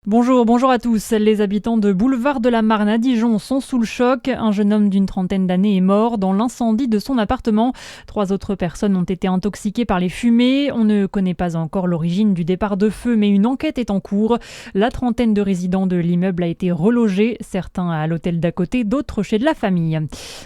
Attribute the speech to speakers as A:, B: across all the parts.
A: Bonjour à tous. Les habitants de Boulevard de la Marne à Dijon sont sous le choc. Un jeune homme d'une trentaine d'années est mort dans l'incendie de son appartement. 3 autres personnes ont été intoxiquées par les fumées. On ne connaît pas encore l'origine du départ de feu, mais une enquête est en cours. La trentaine de résidents de l'immeuble a été relogée, certains à l'hôtel d'à côté, d'autres chez de la famille.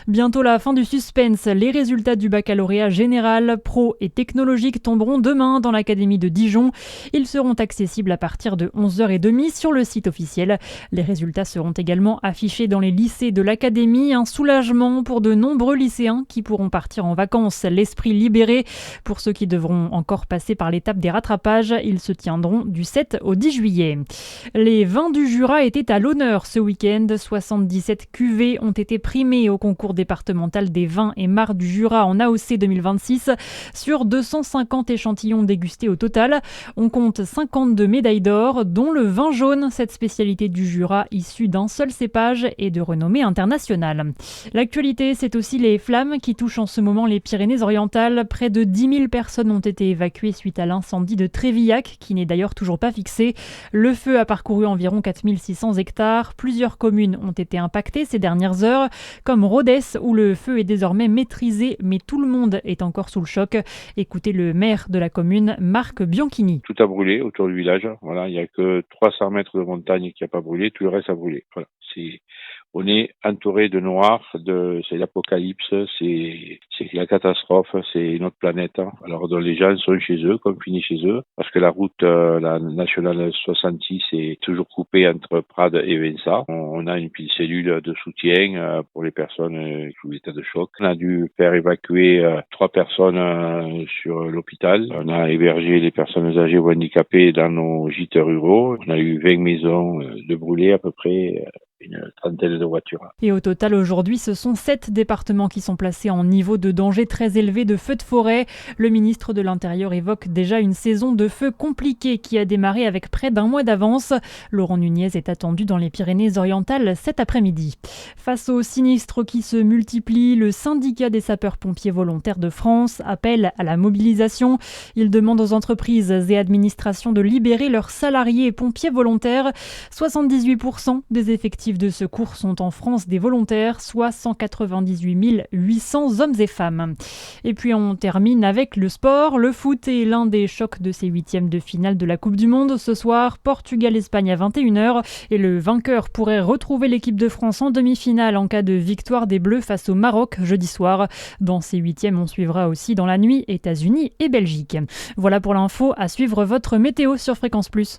A: Bientôt la fin du suspense. Les résultats du baccalauréat général, pro et technologique tomberont demain dans l'académie de Dijon. Ils seront accessibles à partir de 11h30 sur le site officiel. Les résultats seront également affichés dans les lycées de l'académie. Un soulagement pour de nombreux lycéens qui pourront partir en vacances l'esprit libéré. Pour ceux qui devront encore passer par l'étape des rattrapages, ils se tiendront du 7 au 10 juillet. Les vins du Jura étaient à l'honneur ce week-end. 77 cuvées ont été primées au concours départemental des vins et mares du Jura en AOC 2026 sur 250 échantillons dégustés au total. On compte 52 médailles d'or, dont le vin jaune, cette spécialité du Jura issue d'un seul cépage et de renommée internationale. L'actualité, c'est aussi les flammes qui touchent en ce moment les Pyrénées-Orientales. Près de 10 000 personnes ont été évacuées suite à l'incendie de Trévillac, qui n'est d'ailleurs toujours pas fixé. Le feu a parcouru environ 4 600 hectares. Plusieurs communes ont été impactées ces dernières heures, comme Rodez, où le feu est désormais maîtrisé, mais tout le monde est encore sous le choc. Écoutez le maire de la commune, Marc Bianchini.
B: Tout a brûlé autour du village. Voilà, il n'y a que 300 mètres de montagne qui n'a pas brûlé, tout le reste a brûlé. Voilà, on est entouré de noir, c'est l'apocalypse, c'est la catastrophe, c'est notre planète. Alors les gens sont chez eux, confinés chez eux, parce que la route, la nationale 66 est toujours coupée entre Prades et Vinça. On a une petite cellule de soutien pour les personnes sous l'état de choc. On a dû faire évacuer 3 personnes sur l'hôpital. On a hébergé les personnes âgées ou handicapées dans nos gîtes ruraux. On a eu 20 maisons de brûlées à peu près. Une trentaine de voitures.
A: Et au total, aujourd'hui, ce sont 7 départements qui sont placés en niveau de danger très élevé de feux de forêt. Le ministre de l'Intérieur évoque déjà une saison de feux compliquée qui a démarré avec près d'un mois d'avance. Laurent Nunez est attendu dans les Pyrénées-Orientales cet après-midi. Face aux sinistres qui se multiplient, le syndicat des sapeurs-pompiers volontaires de France appelle à la mobilisation. Il demande aux entreprises et administrations de libérer leurs salariés et pompiers volontaires. 78% des effectifs de secours sont en France des volontaires, soit 198 800 hommes et femmes. Et puis on termine avec le sport. Le foot est l'un des chocs de ces 8e de finale de la Coupe du Monde. Ce soir, Portugal-Espagne à 21h. Et le vainqueur pourrait retrouver l'équipe de France en demi-finale en cas de victoire des Bleus face au Maroc jeudi soir. Dans ces 8e, on suivra aussi dans la nuit États-Unis et Belgique. Voilà pour l'info. À suivre votre météo sur Fréquence Plus.